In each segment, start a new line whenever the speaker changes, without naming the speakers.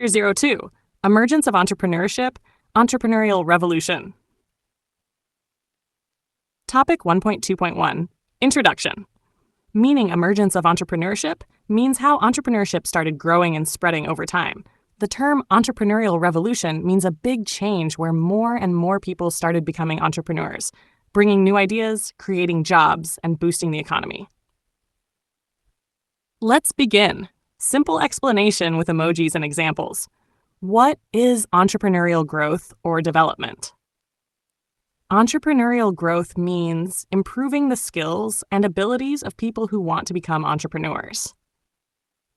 02. Emergence of Entrepreneurship, Entrepreneurial Revolution. Topic 1.2.1. Introduction. Meaning emergence of entrepreneurship means how entrepreneurship started growing and spreading over time. The term entrepreneurial revolution means a big change where more and more people started becoming entrepreneurs, bringing new ideas, creating jobs, and boosting the economy. Let's begin. Simple explanation with emojis and examples. What is entrepreneurial growth or development? Entrepreneurial growth means improving the skills and abilities of people who want to become entrepreneurs.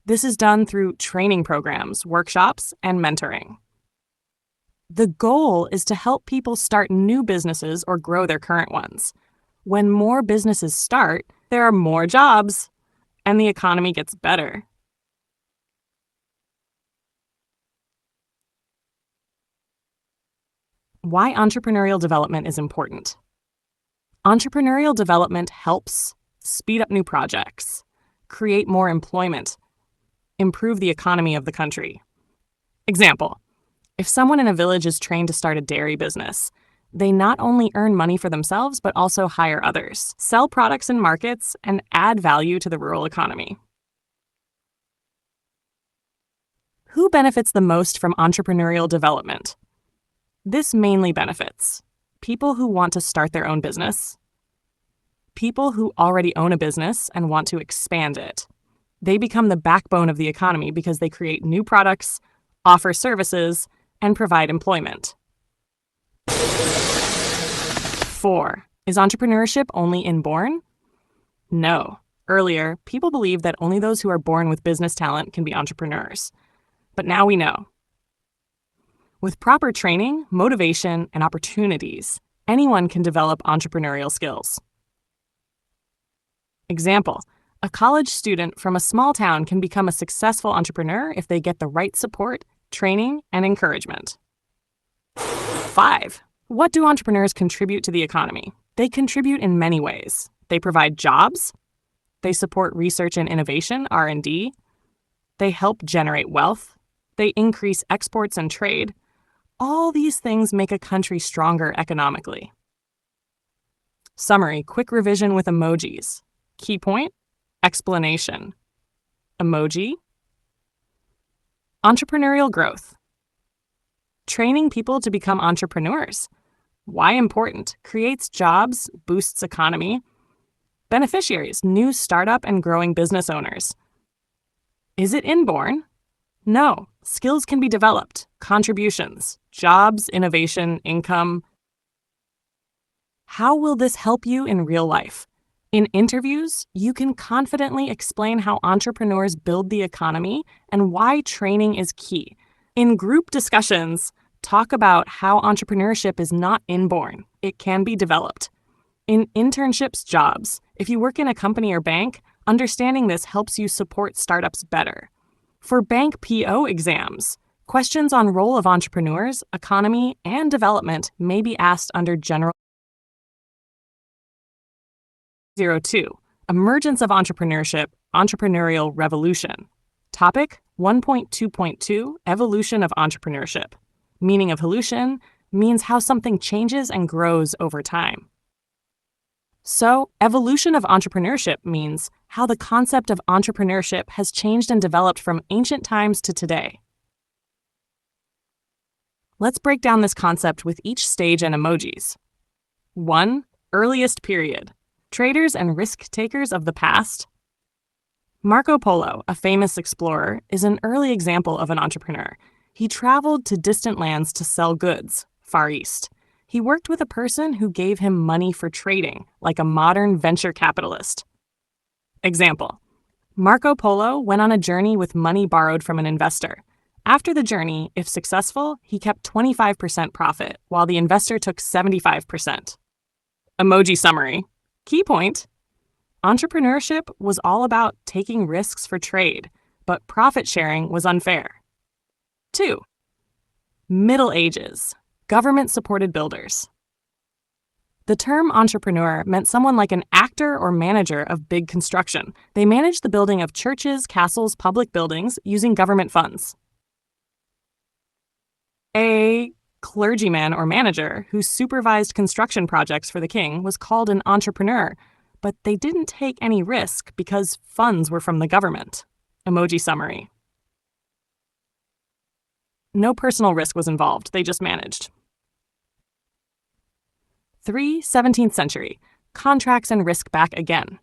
This is done through training programs, workshops, and mentoring. The goal is to help people start new businesses or grow their current ones. When more businesses start, there are more jobs, and the economy gets better. Why entrepreneurial development is important. Entrepreneurial development helps speed up new projects, create more employment, improve the economy of the country. Example, if someone in a village is trained to start a dairy business, they not only earn money for themselves, but also hire others, sell products in markets, and add value to the rural economy. Who benefits the most from entrepreneurial development? This mainly benefits people who want to start their own business, people who already own a business and want to expand it. They become the backbone of the economy because they create new products, offer services, and provide employment. 4. Is entrepreneurship only inborn? No. Earlier, people believed that only those who are born with business talent can be entrepreneurs. But now we know. With proper training, motivation, and opportunities, anyone can develop entrepreneurial skills. Example, a college student from a small town can become a successful entrepreneur if they get the right support, training, and encouragement. 5. What do entrepreneurs contribute to the economy? They contribute in many ways. They provide jobs. They support research and innovation, R&D. They help generate wealth. They increase exports and trade. All these things make a country stronger economically. Summary, quick revision with emojis. Key point, explanation. Emoji. Entrepreneurial growth. Training people to become entrepreneurs. Why important? Creates jobs, boosts economy. Beneficiaries, new startup and growing business owners. Is it inborn? No. Skills can be developed. Contributions, jobs, innovation, income. How will this help you in real life? In interviews, you can confidently explain how entrepreneurs build the economy and why training is key. In group discussions, talk about how entrepreneurship is not inborn. It can be developed. In internships, jobs, if you work in a company or bank, understanding this helps you support startups better. For bank PO exams, questions on role of entrepreneurs, economy, and development may be asked under General 02. Emergence of Entrepreneurship, Entrepreneurial Revolution. Topic 1.2.2. Evolution of Entrepreneurship. Meaning of evolution means how something changes and grows over time. So, evolution of entrepreneurship means how the concept of entrepreneurship has changed and developed from ancient times to today. Let's break down this concept with each stage and emojis. 1. Earliest period. Traders and risk-takers of the past. Marco Polo, a famous explorer, is an early example of an entrepreneur. He traveled to distant lands to sell goods, Far East. He worked with a person who gave him money for trading, like a modern venture capitalist. Example, Marco Polo went on a journey with money borrowed from an investor. After the journey, if successful, he kept 25% profit, while the investor took 75%. Emoji summary. Key point. Entrepreneurship was all about taking risks for trade, but profit sharing was unfair. 2. Middle Ages. Government-supported builders. The term entrepreneur meant someone like an actor or manager of big construction. They managed the building of churches, castles, public buildings using government funds. A clergyman or manager who supervised construction projects for the king was called an entrepreneur, but they didn't take any risk because funds were from the government. Emoji summary. No personal risk was involved, they just managed. 3. 17th century. Contracts and risk back again.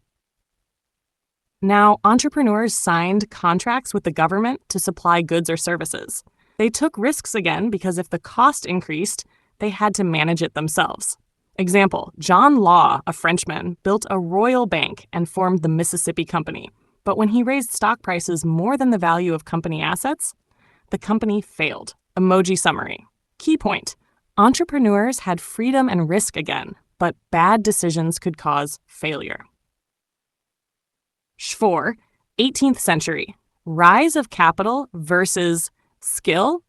Now, entrepreneurs signed contracts with the government to supply goods or services. They took risks again because if the cost increased, they had to manage it themselves. Example, John Law, a Frenchman, built a royal bank and formed the Mississippi Company. But when he raised stock prices more than the value of company assets, the company failed. Emoji summary. Key point. Entrepreneurs had freedom and risk again, but bad decisions could cause failure. 4. 18th century. Rise of capital versus skill.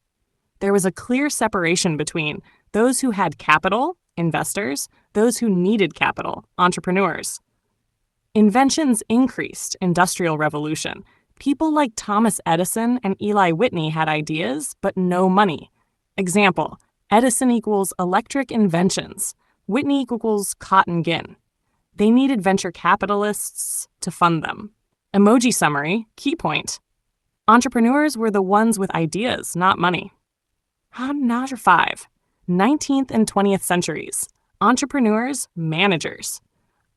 There was a clear separation between those who had capital, investors, those who needed capital, entrepreneurs. Inventions increased, industrial revolution. People like Thomas Edison and Eli Whitney had ideas, but no money. Example, Edison equals electric inventions. Whitney equals cotton gin. They needed venture capitalists to fund them. Emoji summary, key point. Entrepreneurs were the ones with ideas, not money. 5. 19th and 20th centuries. Entrepreneurs, managers.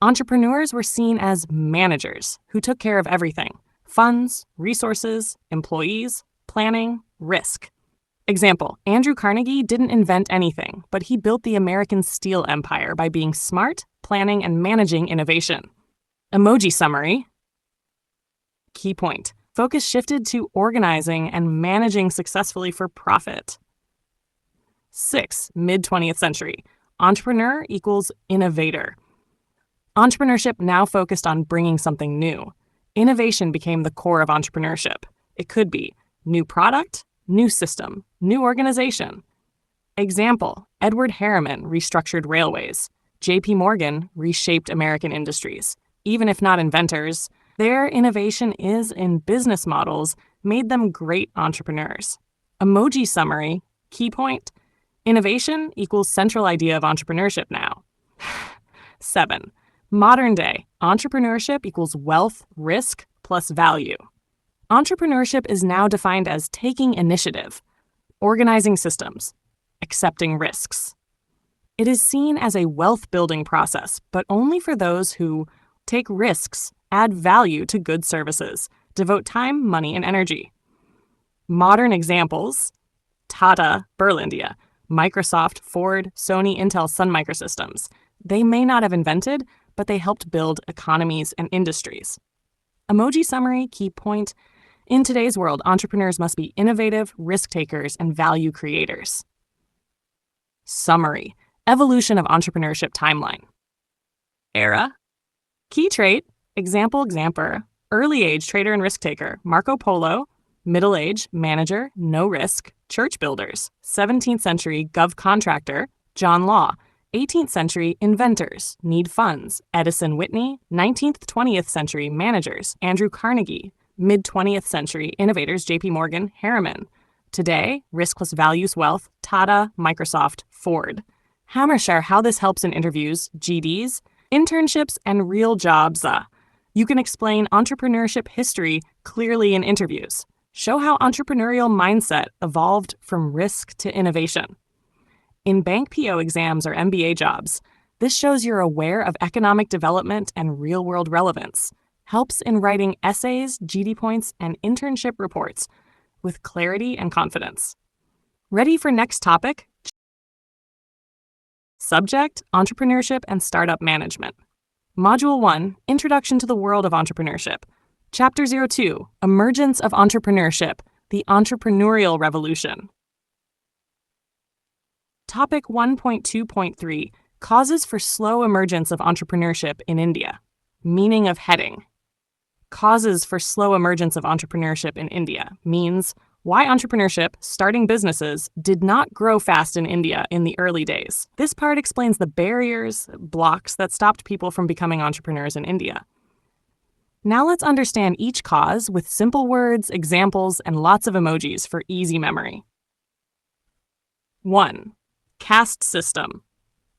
Entrepreneurs were seen as managers who took care of everything. Funds, resources, employees, planning, risk. Example, Andrew Carnegie didn't invent anything, but he built the American steel empire by being smart, planning, and managing innovation. Emoji summary. Key point. Focus shifted to organizing and managing successfully for profit. 6. Mid-20th century. Entrepreneur equals innovator. Entrepreneurship now focused on bringing something new. Innovation became the core of entrepreneurship. It could be new product, new system, new organization. Example, Edward Harriman restructured railways. J.P. Morgan reshaped American industries. Even if not inventors, their innovation is in business models made them great entrepreneurs. Emoji summary, key point. Innovation equals central idea of entrepreneurship now. 7. Modern day, entrepreneurship equals wealth, risk, plus value. Entrepreneurship is now defined as taking initiative, organizing systems, accepting risks. It is seen as a wealth-building process, but only for those who take risks, add value to good services, devote time, money, and energy. Modern examples, Tata, Berlindia, Microsoft, Ford, Sony, Intel, Sun Microsystems. They may not have invented, but they helped build economies and industries. Emoji summary, key point. In today's world, entrepreneurs must be innovative, risk takers, and value creators. Summary, evolution of entrepreneurship timeline. Era, key trait, example, early age, trader and risk taker, Marco Polo, middle age, manager, no risk, church builders, 17th century, gov contractor, John Law, 18th century, inventors, need funds, Edison Whitney, 19th, 20th century, managers, Andrew Carnegie, mid-20th century, innovators, J.P. Morgan, Harriman. Today, risk plus values wealth, Tata, Microsoft, Ford. Hammer how this helps in interviews, GDs, internships, and real jobs. You can explain entrepreneurship history clearly in interviews. Show how entrepreneurial mindset evolved from risk to innovation. In bank PO exams or MBA jobs, this shows you're aware of economic development and real-world relevance. Helps in writing essays, GD points, and internship reports with clarity and confidence. Ready for next topic? Subject, Entrepreneurship and Startup Management. Module 1, Introduction to the World of Entrepreneurship. Chapter 02, Emergence of Entrepreneurship, the Entrepreneurial Revolution. Topic 1.2.3, Causes for Slow Emergence of Entrepreneurship in India. Meaning of heading. Causes for slow emergence of entrepreneurship in India means why entrepreneurship, starting businesses, did not grow fast in India in the early days. This part explains the barriers, blocks that stopped people from becoming entrepreneurs in India. Now let's understand each cause with simple words, examples, and lots of emojis for easy memory. 1. Caste system.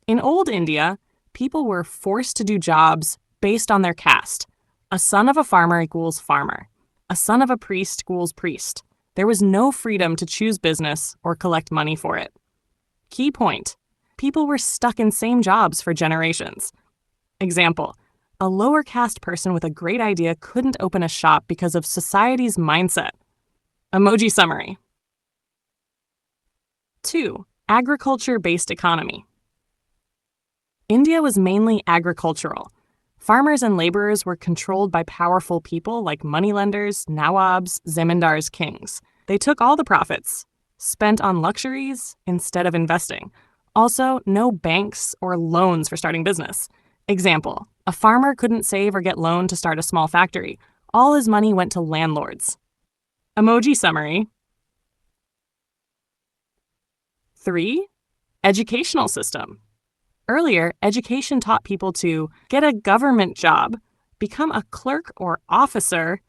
In old India, people were forced to do jobs based on their caste. A son of a farmer equals farmer. A son of a priest equals priest. There was no freedom to choose business or collect money for it. Key point: people were stuck in same jobs for generations. Example: a lower caste person with a great idea couldn't open a shop because of society's mindset. Emoji summary. 2. Agriculture-based economy. India was mainly agricultural. Farmers and laborers were controlled by powerful people like moneylenders, nawabs, zemindars, kings. They took all the profits, spent on luxuries instead of investing. Also, no banks or loans for starting business. Example: a farmer couldn't save or get loan to start a small factory. All his money went to landlords. Emoji summary. 3. Educational system. Earlier, education taught people to get a government job, become a clerk or officer,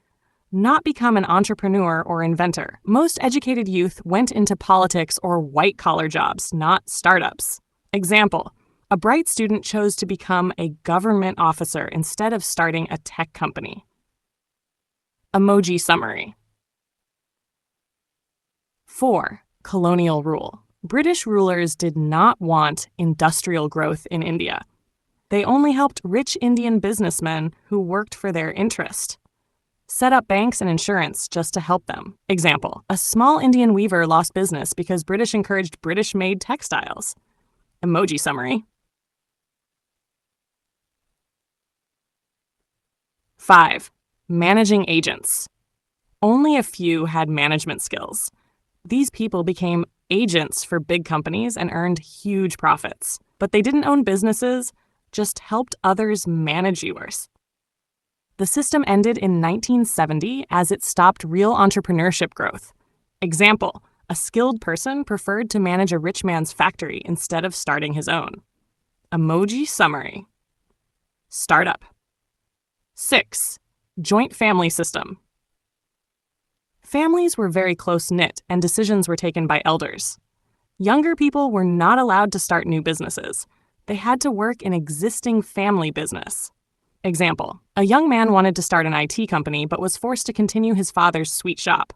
not become an entrepreneur or inventor. Most educated youth went into politics or white-collar jobs, not startups. Example: a bright student chose to become a government officer instead of starting a tech company. Emoji summary. 4. Colonial rule. British rulers did not want industrial growth in India. They only helped rich Indian businessmen who worked for their interest. Set up banks and insurance just to help them. Example: a small Indian weaver lost business because British encouraged British-made textiles. Emoji summary. 5. Managing agents. Only a few had management skills. These people became agents for big companies and earned huge profits. But they didn't own businesses, just helped others manage yours. The system ended in 1970 as it stopped real entrepreneurship growth. Example: a skilled person preferred to manage a rich man's factory instead of starting his own. Emoji summary. Startup. 6. Joint family system. Families were very close-knit and decisions were taken by elders. Younger people were not allowed to start new businesses. They had to work in existing family business. Example: a young man wanted to start an IT company but was forced to continue his father's sweet shop.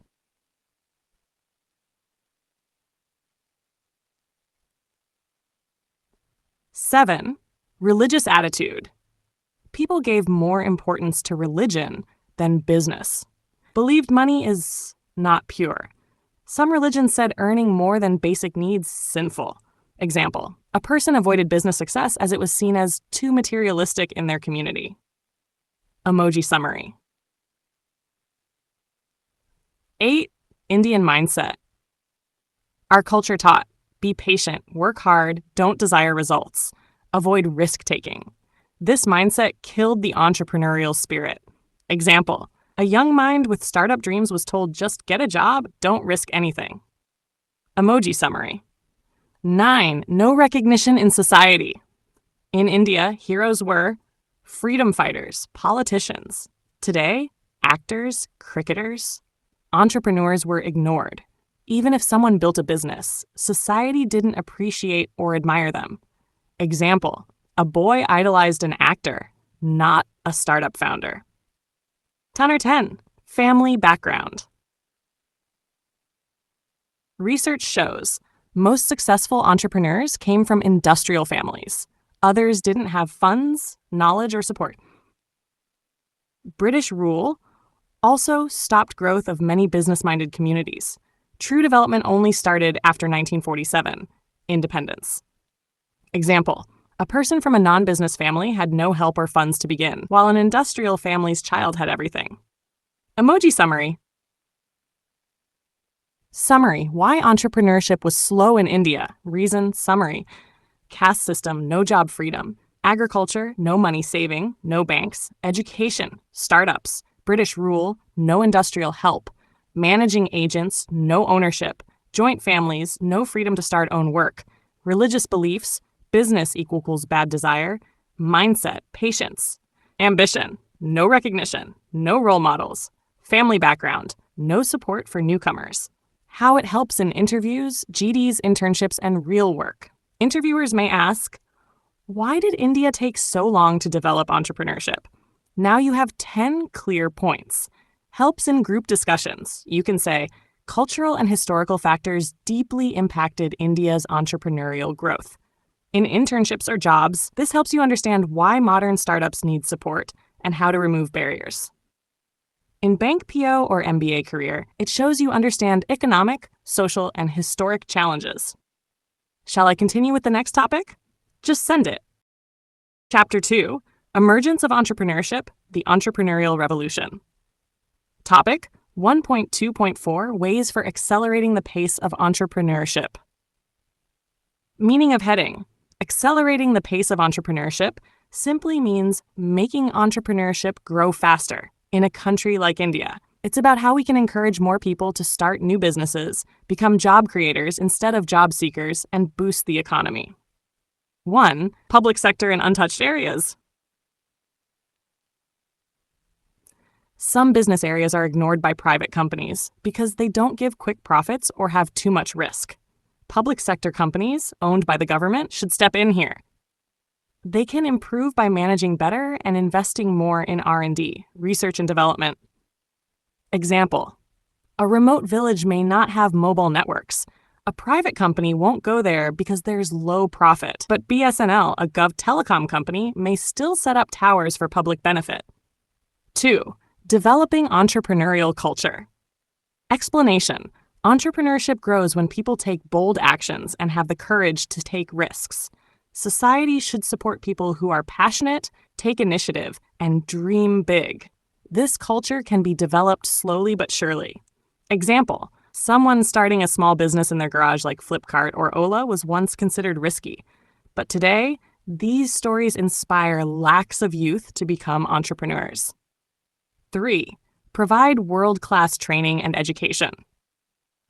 7. Religious attitude. People gave more importance to religion than business. Believed money is not pure. Some religions said earning more than basic needs sinful. Example: a person avoided business success as it was seen as too materialistic in their community. Emoji summary. 8. Indian mindset. Our culture taught: be patient, work hard, don't desire results, avoid risk-taking. This mindset killed the entrepreneurial spirit. Example: a young mind with startup dreams was told just get a job, don't risk anything. Emoji summary. 9. No recognition in society. In India, heroes were freedom fighters, politicians. Today, actors, cricketers, entrepreneurs were ignored. Even if someone built a business, society didn't appreciate or admire them. Example: a boy idolized an actor, not a startup founder. 10 or 10. Family background. Research shows most successful entrepreneurs came from industrial families. Others didn't have funds, knowledge, or support. British rule also stopped growth of many business-minded communities. True development only started after 1947, independence. Example: a person from a non-business family had no help or funds to begin, while an industrial family's child had everything. Emoji summary. Summary: why entrepreneurship was slow in India. Reason: summary. Caste system, no job freedom. Agriculture, no money saving, no banks. Education, startups. British rule, no industrial help. Managing agents, no ownership. Joint families, no freedom to start own work. Religious beliefs, business equals bad desire. Mindset, patience. Ambition, no recognition, no role models. Family background, no support for newcomers. How it helps in interviews, GDs, internships, and real work. Interviewers may ask, why did India take so long to develop entrepreneurship? Now you have 10 clear points. Helps in group discussions. You can say, cultural and historical factors deeply impacted India's entrepreneurial growth. In internships or jobs, this helps you understand why modern startups need support and how to remove barriers. In bank PO or MBA career, it shows you understand economic, social, and historic challenges. Shall I continue with the next topic? Just send it. Chapter 2, Emergence of Entrepreneurship, the Entrepreneurial Revolution. Topic 1.2.4, Ways for Accelerating the Pace of Entrepreneurship. Meaning of heading. Accelerating the pace of entrepreneurship simply means making entrepreneurship grow faster in a country like India. It's about how we can encourage more people to start new businesses, become job creators instead of job seekers, and boost the economy. 1. Public sector in untouched areas. Some business areas are ignored by private companies because they don't give quick profits or have too much risk. Public sector companies, owned by the government, should step in here. They can improve by managing better and investing more in R&D, research and development. Example: a remote village may not have mobile networks. A private company won't go there because there's low profit, but BSNL, a gov telecom company, may still set up towers for public benefit. 2. Developing entrepreneurial culture. Explanation: entrepreneurship grows when people take bold actions and have the courage to take risks. Society should support people who are passionate, take initiative, and dream big. This culture can be developed slowly but surely. Example: someone starting a small business in their garage like Flipkart or Ola was once considered risky. But today, these stories inspire lakhs of youth to become entrepreneurs. 3. Provide world-class training and education.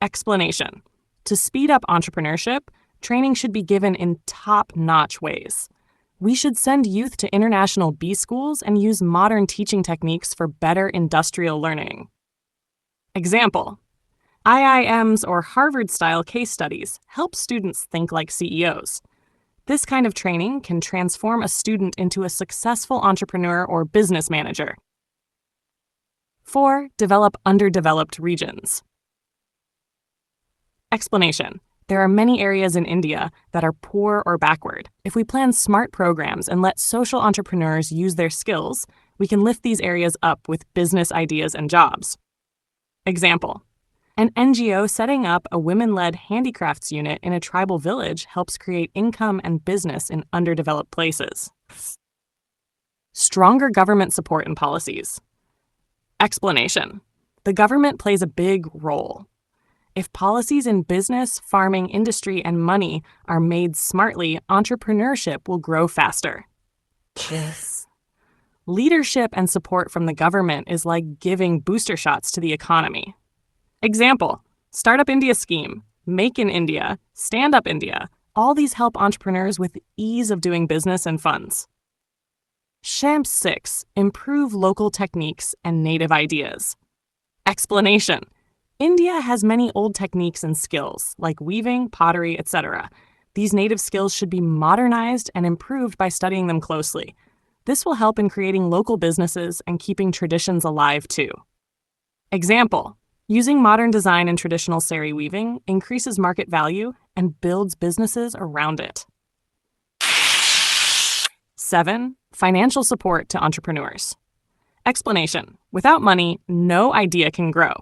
Explanation: to speed up entrepreneurship, training should be given in top-notch ways. We should send youth to international B schools and use modern teaching techniques for better industrial learning. Example: IIMs or Harvard-style case studies help students think like CEOs. This kind of training can transform a student into a successful entrepreneur or business manager. 4. Develop underdeveloped regions. Explanation: there are many areas in India that are poor or backward. If we plan smart programs and let social entrepreneurs use their skills, we can lift these areas up with business ideas and jobs. Example: an NGO setting up a women-led handicrafts unit in a tribal village helps create income and business in underdeveloped places. Stronger government support and policies. Explanation: the government plays a big role. If policies in business, farming, industry, and money are made smartly, entrepreneurship will grow faster. Yes. Leadership and support from the government is like giving booster shots to the economy. Example: Startup India scheme, Make in India, Stand Up India. All these help entrepreneurs with ease of doing business and funds. Champ 6, improve local techniques and native ideas. Explanation: India has many old techniques and skills, like weaving, pottery, etc. These native skills should be modernized and improved by studying them closely. This will help in creating local businesses and keeping traditions alive too. Example: using modern design and traditional sari weaving increases market value and builds businesses around it. 7. Financial support to entrepreneurs. Explanation: without money, no idea can grow.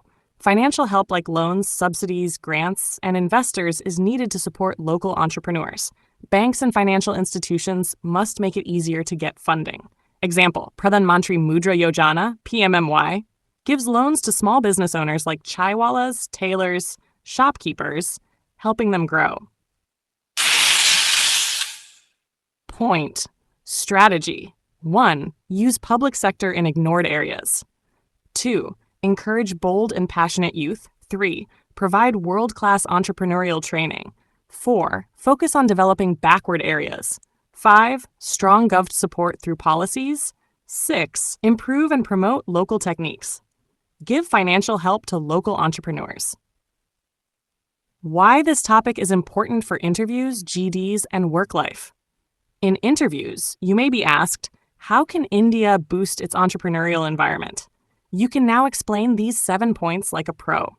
Financial help like loans, subsidies, grants, and investors is needed to support local entrepreneurs. Banks and financial institutions must make it easier to get funding. Example: Pradhan Mantri Mudra Yojana, PMMY, gives loans to small business owners like chaiwalas, tailors, shopkeepers, helping them grow. Point. Strategy. 1. Use public sector in ignored areas. 2. Encourage bold and passionate youth. 3. Provide world-class entrepreneurial training. 4. Focus on developing backward areas. 5. Strong gov support through policies. 6. Improve and promote local techniques. Give financial help to local entrepreneurs. Why this topic is important for interviews, GDs, and work life. In interviews, you may be asked, how can India boost its entrepreneurial environment? You can now explain these 7 points like a pro.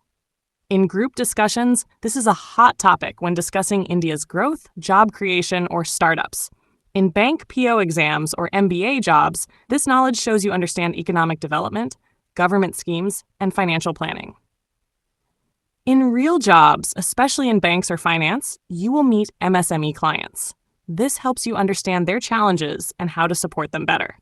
In group discussions, this is a hot topic when discussing India's growth, job creation, or startups. In bank PO exams or MBA jobs, this knowledge shows you understand economic development, government schemes, and financial planning. In real jobs, especially in banks or finance, you will meet MSME clients. This helps you understand their challenges and how to support them better.